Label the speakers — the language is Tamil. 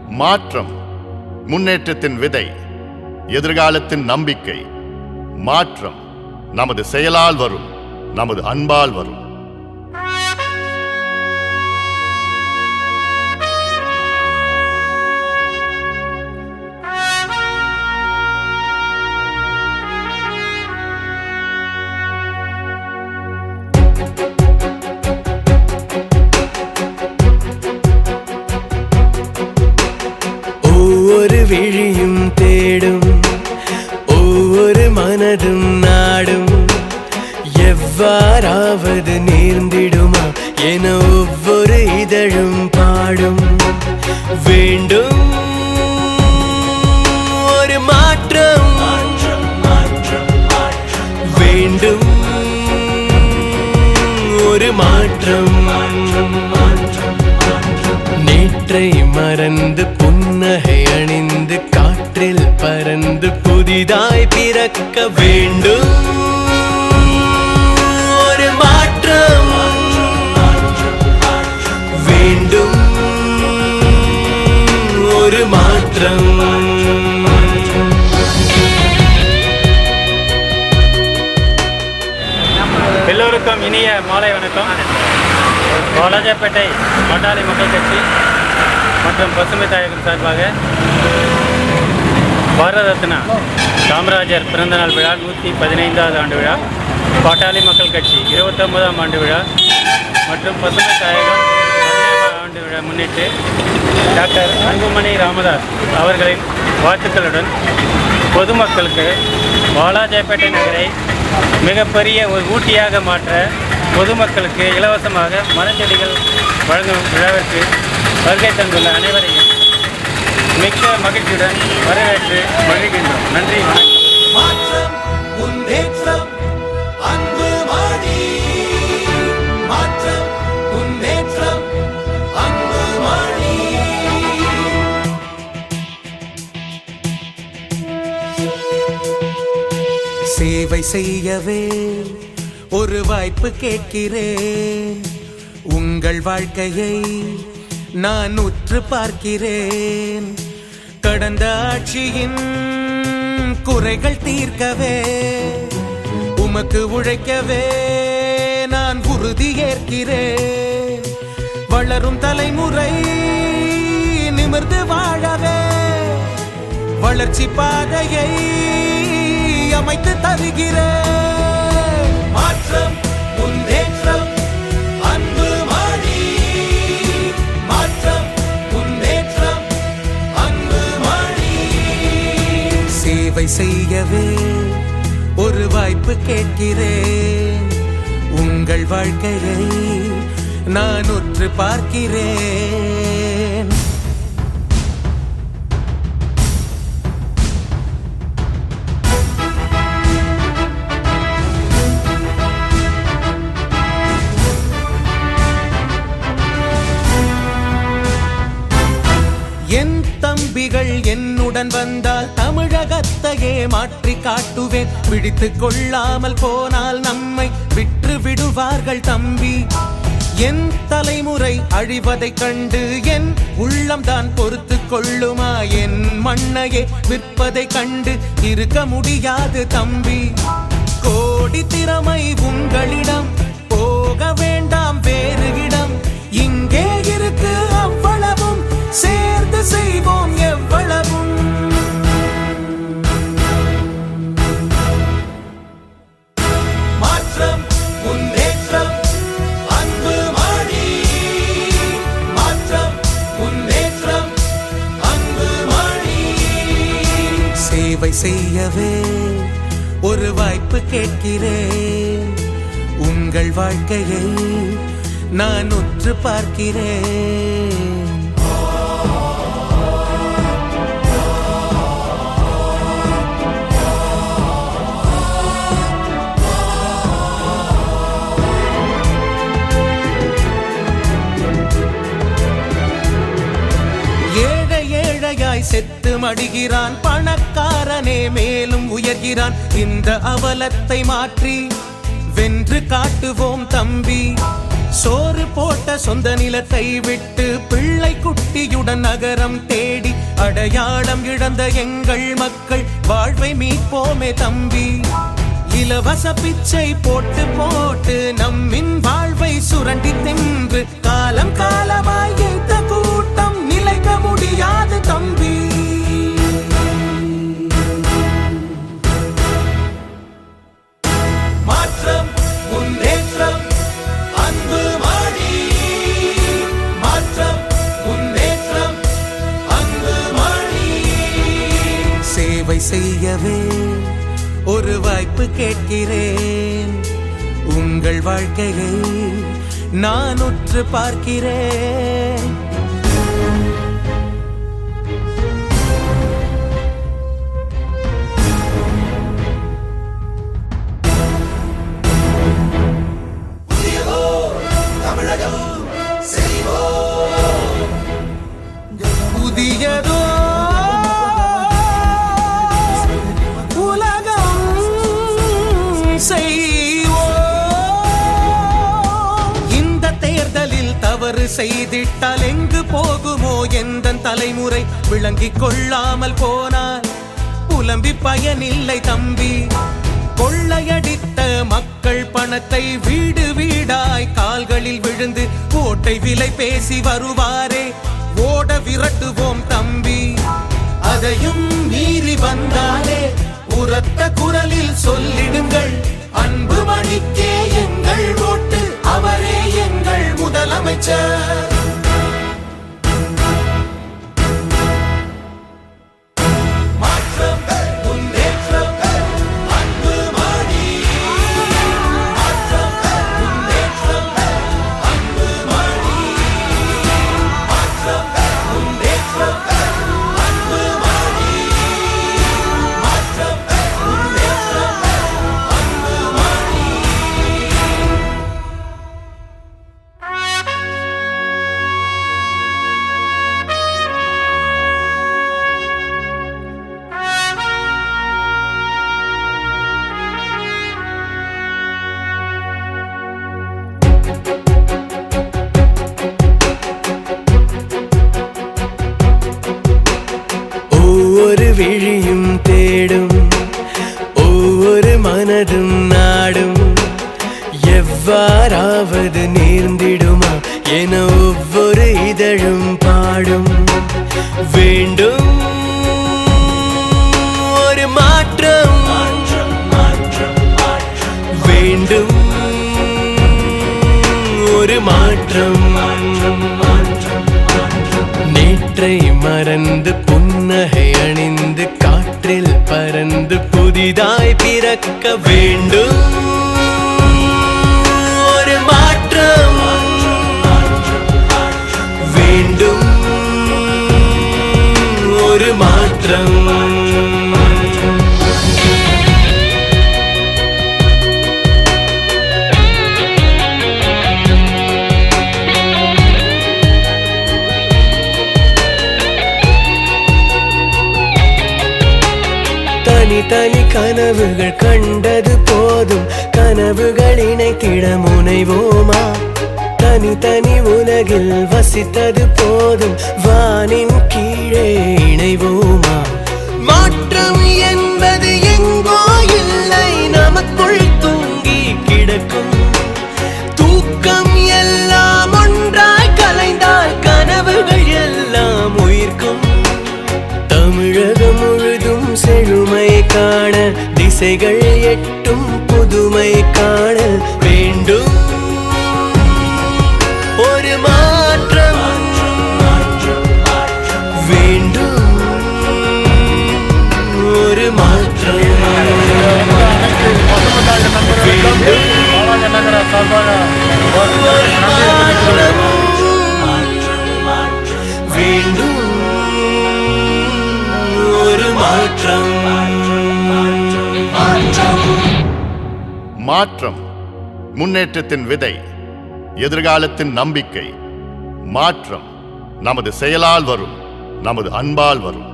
Speaker 1: மாற்றம் முன்னேற்றத்தின் விதை, எதிர்காலத்தின் நம்பிக்கை. மாற்றம் நமது செயலால் வரும், நமது அன்பால் வரும்.
Speaker 2: ஒவ்வொரு விழியும் தேடும், ஒவ்வொரு மனதும் நாடும், எவ்வாறாவது நேர்ந்திடுமா என ஒவ்வொரு இதழும் பாடும். வேண்டும் ஒரு மாற்றம், வேண்டும் ஒரு மாற்றம். நேற்றை மறந்து புன்னகை அணிந்து காற்றில் பறந்து புதிதாய் பிறக்க வேண்டும் ஒரு மாற்றம். வேண்டும் ஒரு மாற்றம்.
Speaker 3: எல்லோருக்கும் இனிய மாலை வணக்கம். வாலாஜாப்பேட்டை பாட்டாளி மக்கள் கட்சி மற்றும் பசுமை தாயகம் சார்பாக பாரத ரத்னா காமராஜர் பிறந்தநாள் விழா 115வது ஆண்டு விழா, பாட்டாளி மக்கள் கட்சி 29ஆம் ஆண்டு விழா மற்றும் பசுமை தாயகம் 15ஆம் ஆண்டு விழா முன்னிட்டு டாக்டர் அன்புமணி ராமதாஸ் அவர்களின் வாழ்த்துக்களுடன் பொதுமக்களுக்கு வாலாஜாப்பேட்டை நகரை மிகப்பெரிய ஒரு ஊட்டியாக மாற்ற பொதுமக்களுக்கு இலவசமாக மரச்செடிகள் வழங்கும் விழாவிற்கு வருகை தந்துள்ள அனைவரையும் மிக்க மகிழ்ச்சியுடன் வரவேற்று மகிழ்கின்றோம். நன்றி, வணக்கம்.
Speaker 2: சேவை செய்யவே ஒரு வாய்ப்பு கேட்கிறேன். உங்கள் வாழ்க்கையை நான் உற்று பார்க்கிறேன். கடந்த ஆட்சியின் குறைகள் தீர்க்கவே, உமக்கு உழைக்கவே நான் உறுதி ஏற்கிறேன். வளரும் தலைமுறை நிமிர்ந்து வாழவே வளர்ச்சி பாதையை அமைத்து தருகிறேன். மாற்றம், முன்னேற்றம், அன்பு மாடி. மாற்றம், முன்னேற்றம், அன்பு மாடி. சேவை செய்யவே ஒரு வாய்ப்பு கேட்கிறேன். உங்கள் வாழ்க்கையை நான் உற்று பார்க்கிறேன். என் தம்பிகள் என்னுடன் வந்தால் தமிழகத்தையே மாற்றி காட்டுவேன். பிடித்துக் கொள்ளாமல் போனால் நம்மை விற்று விடுவார்கள் தம்பி. என் தலைமுறை அழிவதைக் கண்டு என் உள்ளம்தான் பொறுத்து கொள்ளுமா? என் மண்ணையே விற்பதைக் கண்டு இருக்க முடியாது தம்பி. கோடி திறமை உங்களிடம், போக வேண்டாம் வேறு இடம். இங்கே இருக்கு அவ்வளவும், சேர்ந்து செய்வோம் எவ்வளவும். மாற்றம், முன்னேற்றம், அன்பு மாடி. மாற்றம், முன்னேற்றம், அன்பு மாடி. சேவை செய்யவே ஒரு வாய்ப்பு கேட்கிறேன். உங்கள் வாழ்க்கையை நான் உற்று பார்க்கிறேன். செத்து மடிகிறான் பணக்காரனே, மேலும் உயர்கிறான். இந்த அவலத்தை மாற்றி வென்று காட்டுவோம் தம்பி. சோறு போட்ட சொந்த நிலத்தை விட்டு பிள்ளை குட்டியுடன் நகரம் தேடி அடையாளம் இழந்த எங்கள் மக்கள் வாழ்வை மீட்போமே தம்பி. இலவச பிச்சை போட்டு போட்டு நம்மின் வாழ்வை சுரண்டி தின்று காலம் காலமாய் இந்த கூட்டம் நிலைக்க முடியாது தம்பி. மாற்றம் முன்னேற்றம் அன்பு மாடி. மாற்றம் முன்னேற்றம் அன்பு மாடி. சேவை செய்யவே ஒரு வாய்ப்பு கேட்கிறேன். உங்கள் வாழ்க்கையை நான் உற்று பார்க்கிறேன். புதியதோ தவறு செய்திட்டால் எங்கு போகுமோ எந்த தலைமுறை? விளங்கிக் கொள்ளாமல் போனால் புலம்பி பயனில்லை தம்பி. கொள்ளையடித்த மக்கள் பணத்தை வீடு வீடாய் கால்களில் விழுந்து ஓட்டை விலை பேசி வருவாரே, ஓட விரட்டுவோம் தம்பி. அதையும் மீறி வந்தாலே உரத்த குரலில் சொல்லிடுங்கள், அன்பு மணிக்கே எங்கள் ஓட்டு, அவரே எங்கள் முதலமைச்சர். மாற்றம் முன்னேற்றம் அன்பு மாடி. மாற்றம் முன்னேற்றம் அன்பு மாடி. மாற்றம் முன்னேற்றம் அன்பு மாடி. மாற்றம் முன்னேற்றம் அன்பு மாடி.
Speaker 4: ஒவ்வொரு விழியும் தேடும், ஒவ்வொரு மனதும் நாடும், எவ்வாறாவது நேர்ந்திடுமா என ஒவ்வொரு இதழும் பாடும். வேண்டும் ஒரு மாற்றம், வேண்டும் ஒரு மாற்றம். நேற்றை மறந்து புன்னகை அணிந்து காற்றில் பறந்து புதிதாய் பிறக்க வேண்டும் ஒரு மாற்றம். வேண்டும் ஒரு மாற்றம். தனி தனி கனவுகள் கண்டது போதும், கனவுகள் இணைத்திட முனைவோமா? தனி தனி உலகில் வசித்தது போதும், வானின் கீழே இணைவோமா? மாற்றம் என்பது எங்கோ இல்லை, நமக்குள் தூங்கி கிடக்கும். தூக்கம் எல்லாம் ஒன்றாய் கலைந்தால் கனவுகள் எல்லாம் உயிர்க்கும். தமிழகம் முழுதும் செழுமை காண, திசைகள் எட்டும் புதுமை காண வேண்டும் ஒரு மாற்றம். வேண்டும் ஒரு மாற்றம். வேண்டும் ஒரு மாற்றம்.
Speaker 1: மாற்றம் முன்னேற்றத்தின் விதை, எதிர்காலத்தின் நம்பிக்கை. மாற்றம் நமது செயலால் வரும், நமது அன்பால் வரும்.